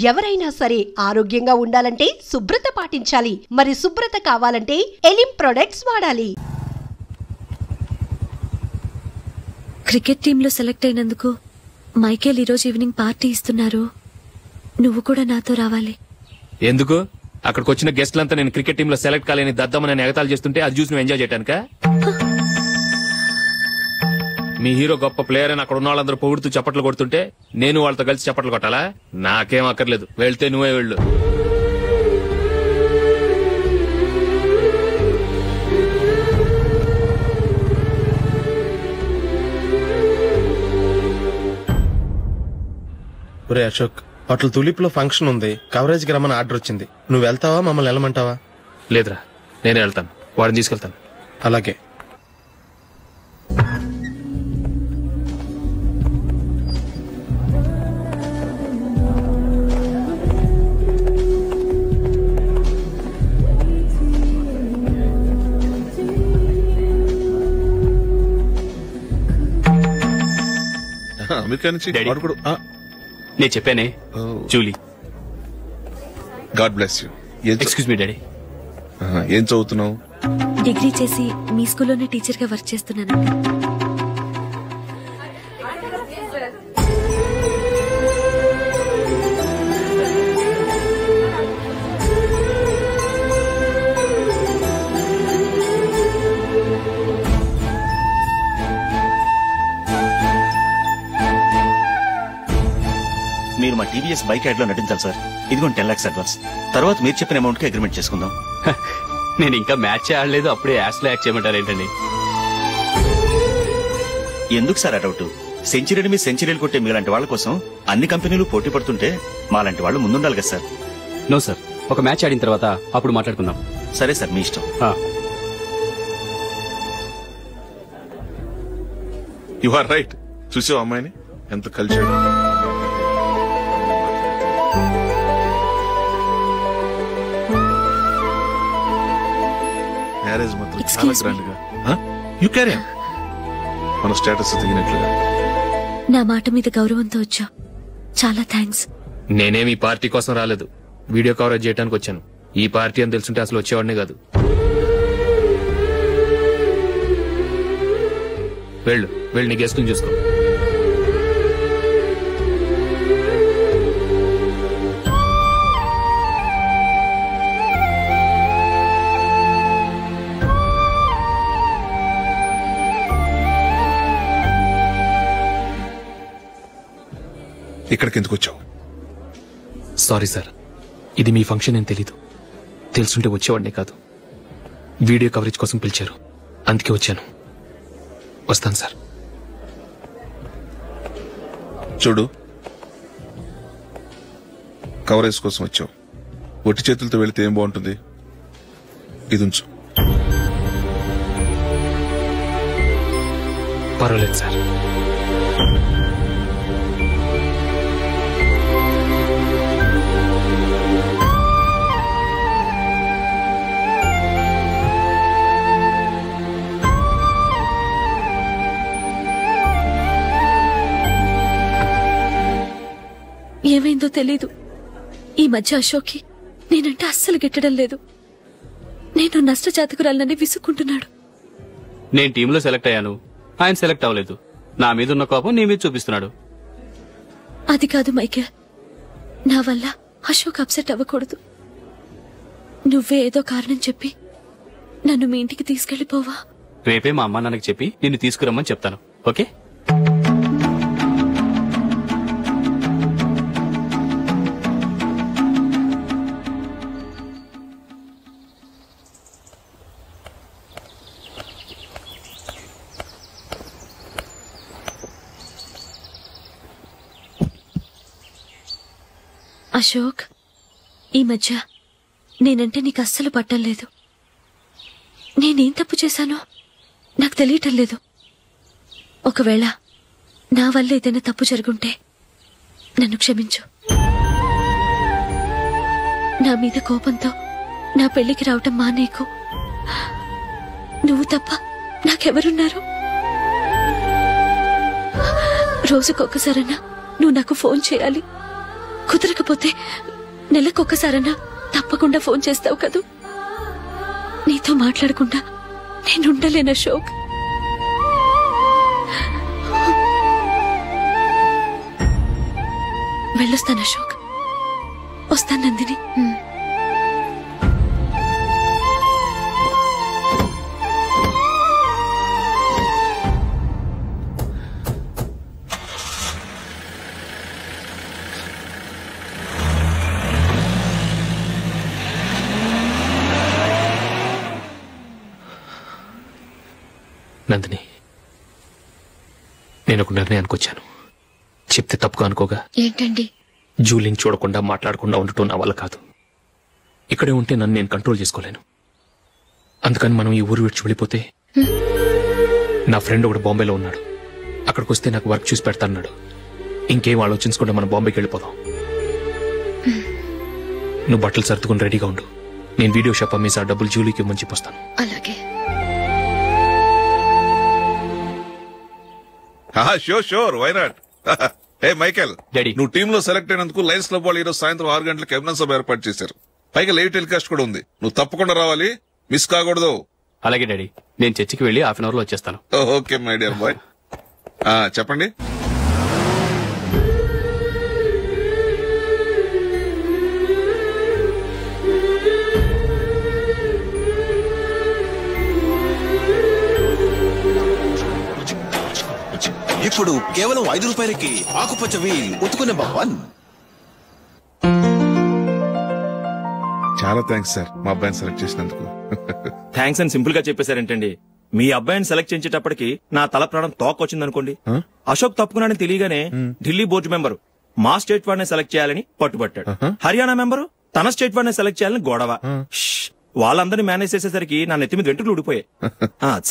ఎవరైనా సరే ఆరోగ్యంగా ఉండాలంటే శుభ్రత పాటించాలి. మరి శుభ్రత కావాలంటే ఎలిమ్ ప్రొడక్ట్స్ వాడాలి. క్రికెట్ టీంలో సెలెక్ట్ అయినందుకు మైకేల్ ఈరోజు ఈవినింగ్ పార్టీ ఇస్తున్నారు. నువ్వు కూడా నాతో రావాలి. ఎందుకు? అక్కడికి వచ్చిన గెస్ట్లంతా నేను క్రికెట్ టీంలో సెలెక్ట్ కాలేని దద్దమని ఎగతాలు చేస్తుంటే అది చూసి నువ్వు ఎంజాయ్ చేయటానిక? మీ హీరో గొప్ప ప్లేయర్ అని అక్కడ ఉన్న వాళ్ళందరూ పొగుడుతూ చప్పట్లు కొడుతుంటే నేను వాళ్ళతో కలిసి చప్పట్లు కొట్టాలా? నాకేం అక్కర్లేదు, వెళ్తే నువ్వే వెళ్ళు. ఒరే అశోక్, హోటల్ తులిప్ లో ఫంక్షన్ ఉంది, కవరేజ్ కి రమ్మని ఆర్డర్ వచ్చింది. నువ్వు వెళ్తావా, మమ్మల్ని వెళ్ళమంటావా? లేదురా, నేనే వెళ్తాను. వాడిని తీసుకెళ్తాను. అలాగే. నేను చెప్పానే, Julie. God bless you. Excuse me daddy. ఏం చదువుతున్నావు? డిగ్రీ చేసి మీ స్కూల్లోనే టీచర్ గా వర్క్ చేస్తున్నానండి. మీరు మా టీవీఎస్ బైక్ యాడ్ లో నటించాలి సార్. ఇదిగోండి 10 lakhs అడ్వాన్స్. తర్వాత మీరు చెప్పిన అమౌంట్ కి అగ్రిమెంట్ చేసుకుందాం. నేను ఇంకా మ్యాచ్ ఆడలేదు, అప్పుడే యాడ్స్ లో యాక్ట్ చేయమంటారు ఏంటండి? ఎందుకు సార్ ఆ డౌట్? సెంచరీని మీ సెంచరీలు కొట్టే మీలాంటి వాళ్ళ కోసం అన్ని కంపెనీలు పోటీ పడుతుంటే మాలాంటి వాళ్ళు ముందుండాలి కదా సార్. నో సార్, ఒక మ్యాచ్ ఆడిన తర్వాత అప్పుడు మాట్లాడుకుందాం. సరే సార్, మీ ఇష్టం. You are right. చూసావు అమ్మాయిని ఎంత కల్చర్. మ్యారేజ్ మాత్రం చాలా గ్రాండ్ గా. You carry on. మన స్టేటస్ తగినట్లుగా. నా మాట మీద గౌరవంతో వచ్చా, చాలా థ్యాంక్స్. నేనేమి ఈ పార్టీ కోసం రాలేదు, వీడియో కవరేజ్ చేయడానికి వచ్చాను. ఈ పార్టీ అని తెలుసుంటే అసలు వచ్చేవాడినే కాదు. వెళ్ళు, వెళ్ళి నీ గెస్ట్ని చూసుకో. ఇక్కడికి ఎందుకు వచ్చావు? సారీ సార్, ఇది మీ ఫంక్షన్ అని తెలీదు. తెలుసుంటే వచ్చేవాడినే కాదు. వీడియో కవరేజ్ కోసం పిలిచారు, అందుకే వచ్చాను. వస్తాను సార్. చూడు, కవరేజ్ కోసం వచ్చావు. ఒట్టి చేతులతో వెళితే ఏం బాగుంటుంది? ఇది ఉంచు. పర్వాలేదు సార్. ఏమైందో తెలీదు, ఈ మధ్య అశోక్కి నేనంటే అస్సలు గిట్టడం లేదు. నేను నష్టజాతకురాలనని విసుక్కుంటున్నాడు. నేను టీంలో సెలెక్ట్ అయ్యాను, ఆయన సెలెక్ట్ అవ్వలేదు. నా మీద ఉన్న కోపం నీ మీద చూపిస్తున్నాడు. అది కాదు మైకేల్, నా వల్ల అశోక్ అప్సెట్ అవ్వకూడదు. నువ్వే ఏదో కారణం చెప్పి నన్ను మీ ఇంటికి తీసుకెళ్లిపోవా? రేపే మా అమ్మ నాన్నకి చెప్పి నిన్ను తీసుకురమ్మని చెప్తాను. ఓకే? అశోక్, ఈ మధ్య నేనంటే నీకు అస్సలు పట్టం లేదు. నేనేం తప్పు చేశానో నాకు తెలియటం లేదు. ఒకవేళ నా వల్ల ఏదైనా తప్పు జరుగుంటే నన్ను క్షమించు. నా మీద కోపంతో నా పెళ్లికి రావటం మానేకు. నువ్వు తప్ప నాకెవరున్నారు? రోజుకొకసారన్నా నువ్వు నాకు ఫోన్ చేయాలి, కుదరకపోతే నెలకొక్కసారన్నా తప్పకుండా ఫోన్ చేస్తావు కదూ? నీతో మాట్లాడకుండా నేనుండలేను అశోక్. వెళ్ళొస్తాను అశోక్. వస్తాను నందిని. నందిని, నేను ఒక నిర్ణయానికి వచ్చాను. చెప్తే తప్పుగా అనుకోగా. ఏంటండి? జూలీని చూడకుండా మాట్లాడకుండా ఉండటం నా వల్ల కాదు. ఇక్కడే ఉంటే నన్ను నేను కంట్రోల్ చేసుకోలేను. అందుకని మనం ఈ ఊరు విడిచి వెళ్ళిపోతే, నా ఫ్రెండ్ ఒకడు బాంబేలో ఉన్నాడు, అక్కడికి వస్తే నాకు వర్క్ చూసి పెడతాన్నాడు. ఇంకేం ఆలోచించకుండా మనం బాంబేకి వెళ్ళిపోదాం. నువ్వు బట్టలు సర్దుకుని రెడీగా ఉండు. నేను వీడియో షాప్ అమ్మేసి ఆ డబ్బులు జూలీకి ఇవ్వమని చెప్పొస్తాను. అలాగే. Sure why not. Hey Michael, daddy, నువ్వు టీమ్ లో సెలెక్ట్ అయినందుకు లయన్స్ క్లబ్ వాళ్ళు ఈరోజు సాయంత్రం 6 గంటలకు అభినందన సభ ఏర్పాటు చేశారు. పైగా లైవ్ టెలికాస్ట్ కూడా ఉంది. నువ్వు తప్పకుండా రావాలి, మిస్ కాకూడదు. అలాగే డాడీ, నేను చర్చికి వెళ్ళి హాఫ్ అన్ అవర్ లో వచ్చేస్తాను. Okay my dear bye. చెప్పండి. ఇప్పుడు కేవలం 5 రూపాయలకి ఆకుపచ్చ వీల్ ఉతుకు నెంబర్ 1. చాలా థ్యాంక్స్ సార్, మా అబ్బాయిని సెలెక్ట్ చేసినందుకు. థ్యాంక్స్ అని సింపుల్ గా చెప్పేశారేంటండి? మీ అబ్బాయిని సెలెక్ట్ చేసేటప్పటికి నా తల ప్రాణం తోకొచ్చిందనుకోండి. అశోక్ తప్పుకున్నాడని తెలియగానే ఢిల్లీ బోర్డు మెంబరు మా స్టేట్ వాడిని సెలెక్ట్ చేయాలని పట్టుబట్టాడు. హర్యానా మెంబరు తన స్టేట్ వాడిని సెలెక్ట్ చేయాలని గొడవ. వాళ్ళందరినీ మేనేజ్ చేసేసరికి నా నెత్తి మీద వెంట్రుకలు ఊడిపోయాయి.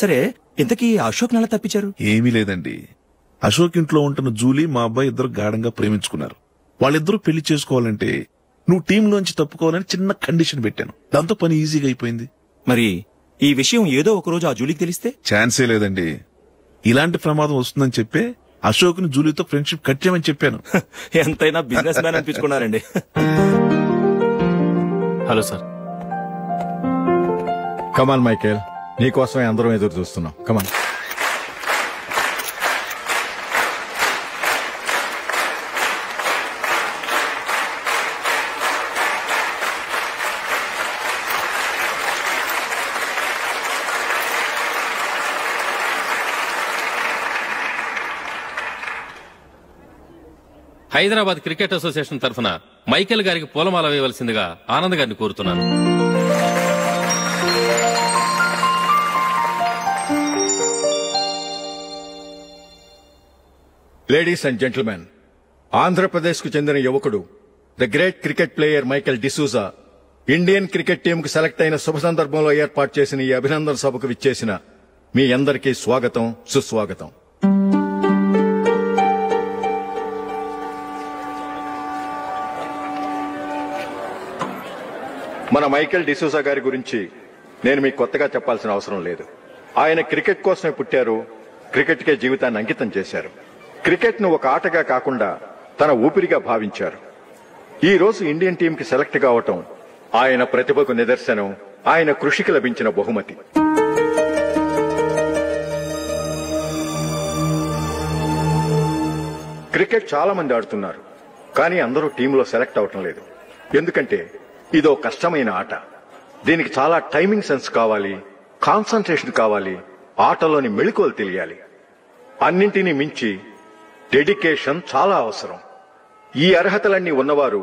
సరే, ఇంతకీ అశోక్ నెల తప్పించారు? ఏమీ లేదండి. అశోక్ ఇంట్లో ఉంటున్న జూలీ మా అబ్బాయి ఇద్దరు గాఢంగా ప్రేమించుకున్నారు. వాళ్ళిద్దరూ పెళ్లి చేసుకోవాలంటే నువ్వు టీంలోంచి తప్పుకోవాలని చిన్న కండిషన్ పెట్టాను. దాంతో పని ఈజీగా అయిపోయింది. మరి ఈ విషయం ఏదో ఒక రోజు ఆ జూలీకి తెలిస్తే? ఛాన్సే లేదండి. ఇలాంటి ప్రమాదం వస్తుందని చెప్పే అశోక్ ని జూలీతో ఫ్రెండ్షిప్ కట్ చేయమని చెప్పాను. ఎంతైనా బిజినెస్ మ్యాన్ అనిపించుకున్నారండి. Hello sir. కమాన్ మైకేల్, నీకోసమే అందరం ఎదురు చూస్తున్నాం. కమాన్. హైదరాబాద్ క్రికెట్ అసోసియేషన్ తరఫున మైకేల్ గారికి పూలమాల వేయవలసిందిగా ఆనంద్ గారిని కోరుతున్నాను. లేడీస్ అండ్ జెంటిల్మెన్, ఆంధ్రప్రదేశ్ కు చెందిన యువకుడు the great cricket player Michael D'Souza Indian cricket team కు సెలెక్ట్ అయిన శుభ సందర్భంలో ఏర్పాటు చేసిన ఈ అభినందన సభకు విచ్చేసిన మీ అందరికీ స్వాగతం, సుస్వాగతం. మన మైకేల్ డిసూజా గారి గురించి నేను మీకు కొత్తగా చెప్పాల్సిన అవసరం లేదు. ఆయన క్రికెట్ కోసమే పుట్టారు, క్రికెట్కే జీవితాన్ని అంకితం చేశారు. క్రికెట్ ను ఒక ఆటగా కాకుండా తన ఊపిరిగా భావించారు. ఈ రోజు ఇండియన్ టీంకి సెలెక్ట్ కావటం ఆయన ప్రతిభకు నిదర్శనం, ఆయన కృషికి లభించిన బహుమతి. క్రికెట్ చాలా మంది ఆడుతున్నారు, కానీ అందరూ టీంలో సెలెక్ట్ అవటం లేదు. ఎందుకంటే ఇదో కష్టమైన ఆట. దీనికి చాలా టైమింగ్ సెన్స్ కావాలి, కాన్సంట్రేషన్ కావాలి, ఆటలోని మెళకువలు తెలియాలి. అన్నింటినీ మించి డెడికేషన్ చాలా అవసరం. ఈ అర్హతలన్నీ ఉన్నవారు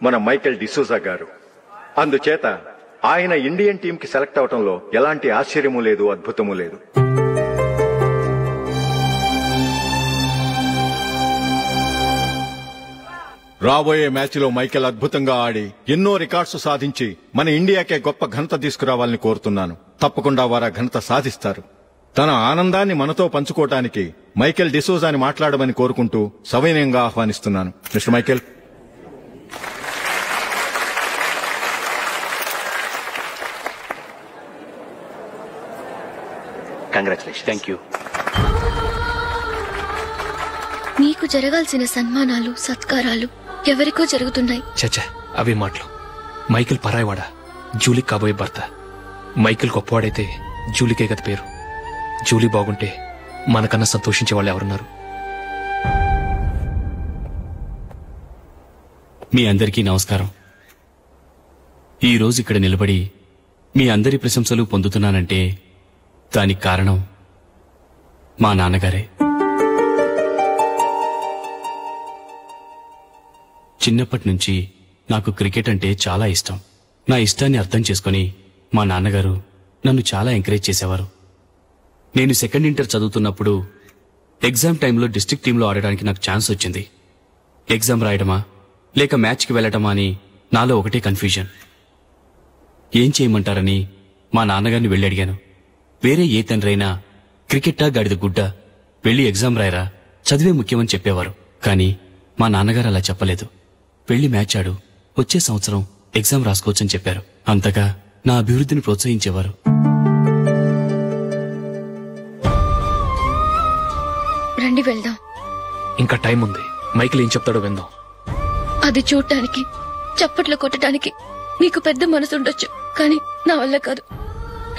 మన మైకేల్ డిసూజా గారు. అందుచేత ఆయన ఇండియన్ టీంకి సెలెక్ట్ అవటంలో ఎలాంటి ఆశ్చర్యమూ లేదు, అద్భుతమూ లేదు. రాబోయే మ్యాచ్లో మైకేల్ అద్భుతంగా ఆడి ఎన్నో రికార్డ్స్ సాధించి మన ఇండియాకే గొప్ప ఘనత తీసుకురావాలని కోరుతున్నాను. తప్పకుండా వారు ఘనత సాధిస్తారు. తన ఆనందాన్ని మనతో పంచుకోవటానికి మైకేల్ డిసూజాని మాట్లాడమని కోరుకుంటూ సవినయంగా ఆహ్వానిస్తున్నాను. Mister Michael. Congratulation. Thank you. నీకు జరగాల్సిన సన్మానాలు, సత్కారాలు ఎవరికో జరుగుతున్నాయి. చచ్చా, అవే మాటలు. మైకేల్ పరాయివాడా, జూలీకి కాబోయే భర్త. మైకేల్ గొప్పవాడైతే జూలీకే గత పేరు. జూలీ బాగుంటే మనకన్నా సంతోషించే వాళ్ళు ఎవరున్నారు? మీ అందరికీ నమస్కారం. ఈరోజు ఇక్కడ నిలబడి మీ అందరి ప్రశంసలు పొందుతున్నానంటే దానికి కారణం మా నాన్నగారే. చిన్నప్పటి నుంచి నాకు క్రికెట్ అంటే చాలా ఇష్టం. నా ఇష్టాన్ని అర్థం చేసుకుని మా నాన్నగారు నన్ను చాలా ఎంకరేజ్ చేసేవారు. నేను సెకండ్ ఇంటర్ చదువుతున్నప్పుడు ఎగ్జామ్ టైంలో డిస్ట్రిక్ట్ టీంలో ఆడడానికి నాకు ఛాన్స్ వచ్చింది. ఎగ్జామ్ రాయడమా లేక మ్యాచ్కి వెళ్లటమా అని నాలో ఒకటే కన్ఫ్యూజన్. ఏం చేయమంటారని మా నాన్నగారిని వెళ్ళి అడిగాను. వేరే ఏ తండ్రైనా క్రికెట్టా గాడిద గుడ్డ, వెళ్లి ఎగ్జామ్ రాయరా, చదివే ముఖ్యమని చెప్పేవారు. కానీ మా నాన్నగారు అలా చెప్పలేదు. వెళ్లి మ్యాచ్ ఆడు, వచ్చే సంవత్సరం ఎగ్జామ్ రాసుకోవచ్చని చెప్పారు. అంతగా నా అభివృద్ధిని ప్రోత్సహించేవారు. రండి వెళ్దాం. ఇంకా టైం ఉంది. మైకేల్ ఏం చెప్తాడో విందాం. అది చూడటానికి, చప్పట్లు కొట్టడానికి నీకు పెద్ద మనసు ఉండొచ్చు, కానీ నా వల్ల కాదు.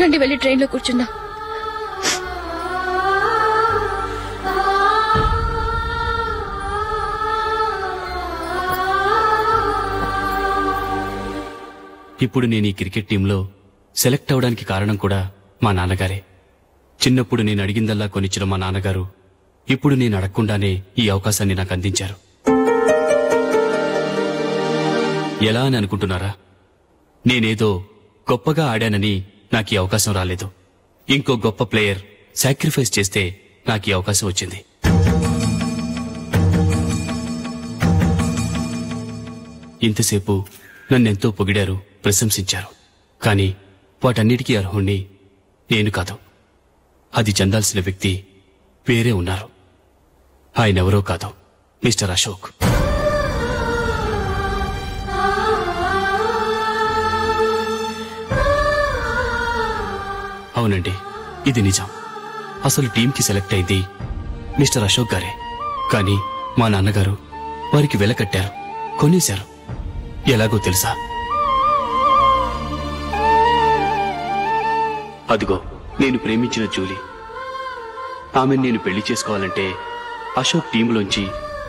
రండి వెళ్ళి ట్రైన్లో కూర్చుందాం. ఇప్పుడు నేను ఈ క్రికెట్ టీంలో సెలెక్ట్ అవడానికి కారణం కూడా మా నాన్నగారే. చిన్నప్పుడు నేను అడిగిందల్లా కొనిచ్చిన మా నాన్నగారు ఇప్పుడు నేను అడగకుండానే ఈ అవకాశాన్ని నాకు అందించారు. ఎలా అని అనుకుంటున్నారా? నేనేదో గొప్పగా ఆడానని నాకు ఈ అవకాశం రాలేదు. ఇంకో గొప్ప ప్లేయర్ సాక్రిఫైస్ చేస్తే నాకు ఈ అవకాశం వచ్చింది. ఇంతసేపు నన్నెంతో పొగిడారు, ప్రశంసించారు. కానీ వాటన్నిటికీ అర్హుణ్ణి నేను కాదు. అది చెందాల్సిన వ్యక్తి వేరే ఉన్నారు. ఆయనెవరో కాదు, మిస్టర్ అశోక్. అవునండి, ఇది నిజం. అసలు టీంకి సెలెక్ట్ అయింది మిస్టర్ అశోక్ గారే. కానీ మా నాన్నగారు వారికి వెల కట్టారు, కొనేశారు. ఎలాగో తెలుసా? అదిగో నేను ప్రేమించిన జూలీ. ఆమెను నేను పెళ్లి చేసుకోవాలంటే అశోక్ టీంలోంచి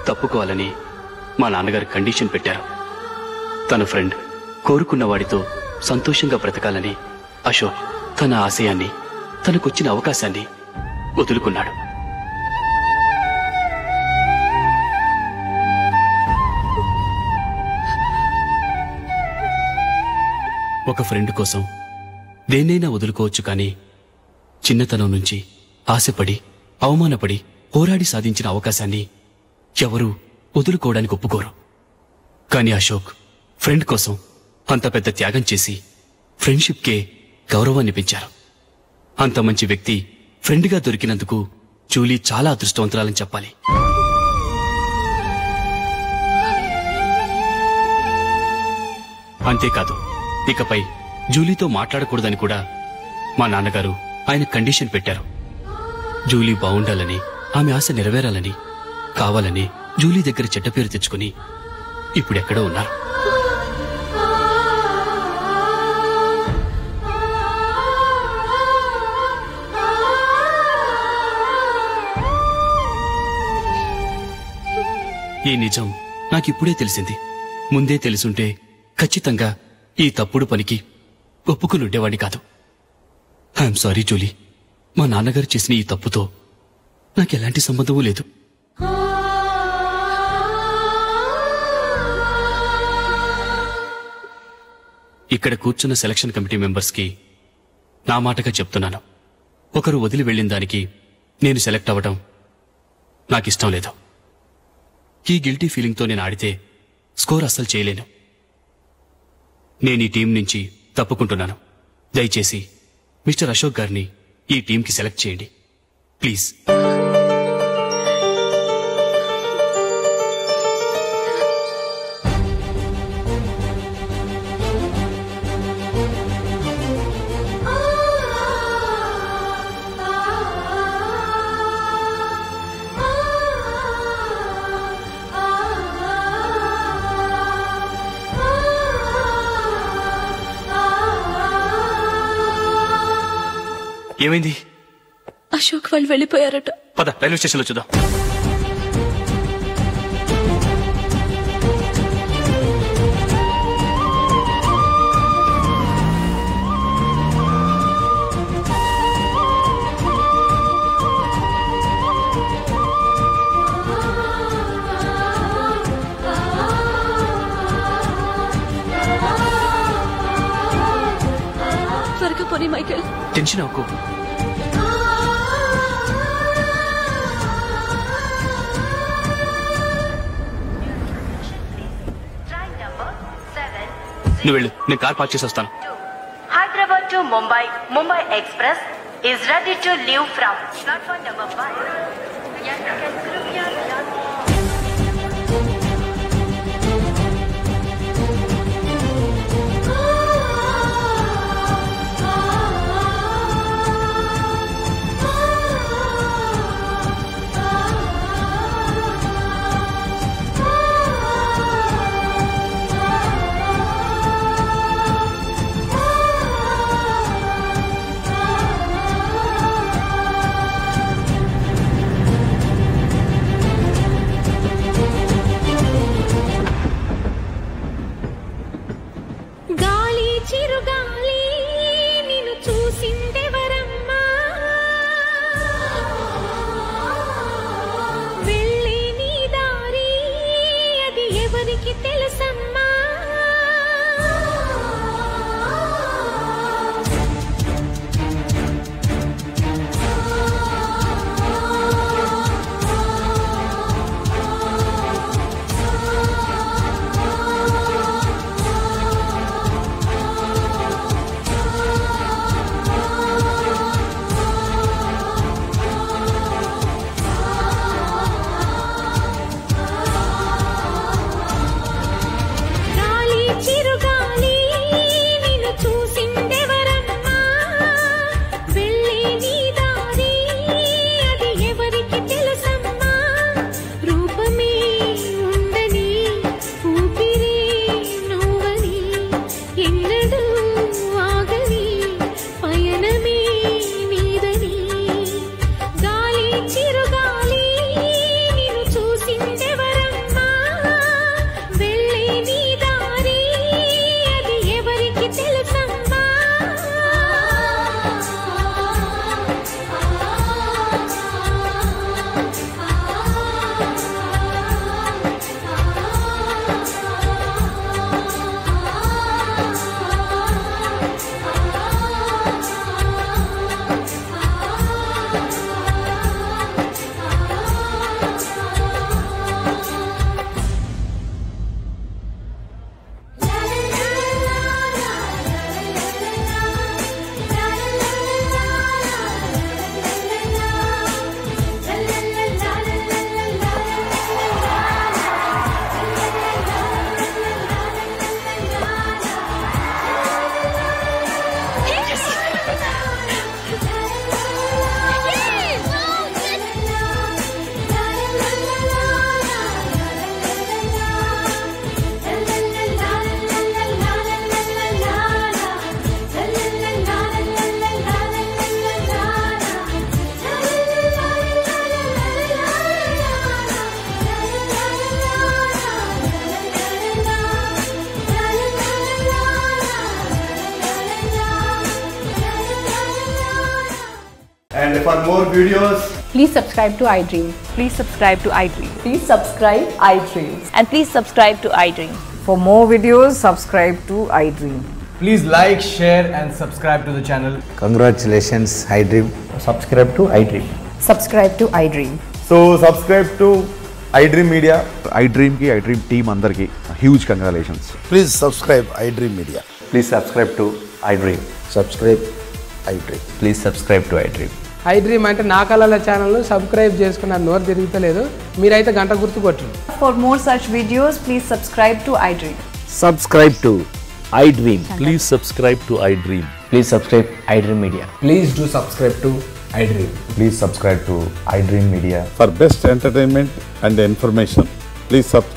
తప్పుకోవాలని మా నాన్నగారు కండిషన్ పెట్టారు. తన ఫ్రెండ్ కోరుకున్న వాడితో సంతోషంగా బ్రతకాలని అశోక్ తన ఆశయాన్ని, తనకొచ్చిన అవకాశాన్ని వదులుకున్నాడు. ఒక ఫ్రెండ్ కోసం దేన్నైనా వదులుకోవచ్చు, కానీ చిన్నతనం నుంచి ఆశపడి, అవమానపడి, పోరాడి సాధించిన అవకాశాన్ని ఎవరూ వదులుకోవడానికి ఒప్పుకోరు. కానీ అశోక్ ఫ్రెండ్ కోసం అంత పెద్ద త్యాగం చేసి ఫ్రెండ్షిప్కే గౌరవాన్ని పెంచారు. అంత మంచి వ్యక్తి ఫ్రెండ్గా దొరికినందుకు జూలీ చాలా అదృష్టవంతురాలని చెప్పాలి. అంతేకాదు, ఇకపై జూలీతో మాట్లాడకూడదని కూడా మా నాన్నగారు ఆయన కండిషన్ పెట్టారు. జూలీ బాగుండాలని, ఆమె ఆశ నెరవేరాలని, కావాలని జూలీ దగ్గర చెడ్డ పేరు తెచ్చుకుని ఇప్పుడెక్కడో ఉన్నారు. ఈ నిజం నాకిప్పుడే తెలిసింది. ముందే తెలుసుంటే ఖచ్చితంగా ఈ తప్పుడు పనికి ఒప్పుకుని ఉండేవాడిని కాదు. I'm sorry Julie. మా నాన్నగారు చేసిన ఈ తప్పుతో నాకెలాంటి సంబంధమూ లేదు. ఇక్కడ కూర్చున్న సెలక్షన్ కమిటీ మెంబర్స్కి నా మాటగా చెప్తున్నాను. ఒకరు వదిలి వెళ్ళిన దానికి నేను సెలెక్ట్ అవ్వడం నాకిష్టం లేదు. ఈ గిల్టీ ఫీలింగ్తో నేను ఆడితే స్కోర్ అస్సలు చేయలేను. నేను ఈ టీం నుంచి తప్పుకుంటున్నాను. దయచేసి మిస్టర్ అశోక్ గారిని ఈ టీంకి సెలెక్ట్ చేయండి ప్లీజ్. ఏమైంది? అశోక్ వాళ్ళు వెళ్ళిపోయారట. పద రైల్వే స్టేషన్లో చూద్దాం. త్వరగా పోనీ మైకేల్. టెన్షన్ అవ్వకు. నువ్వు వెళ్ళు, నేను కార్ పార్క్ చేసి వస్తాను. Hyderabad to Mumbai, Mumbai Express is ready to leave from platform number 5. यात्रिगण कृपया ध्यान दें. And for more videos, please subscribe to iDream. Please subscribe to iDream. Please subscribe iDream. And please subscribe to iDream. For more videos, subscribe to iDream. please like, share and subscribe to the channel. Congratulations, iDream. Subscribe to iDream. Subscribe to iDream. So subscribe to iDream Media. iDream ki iDream team andarki huge congratulations. Please subscribe iDream Media. Please subscribe to iDream. Subscribe iDream. Please subscribe to iDream. iDream అంటే నా కళల channel subscribe చేసుకున్న నోరు తిరుగుతలేదు మీరైతే గంట గుర్తు కొట్టండి. For more such videos, please subscribe to iDream. Subscribe to iDream. Please subscribe to iDream. Please subscribe iDream Media. Please do subscribe to iDream. Please subscribe to iDream Media. For best entertainment and information, please subscribe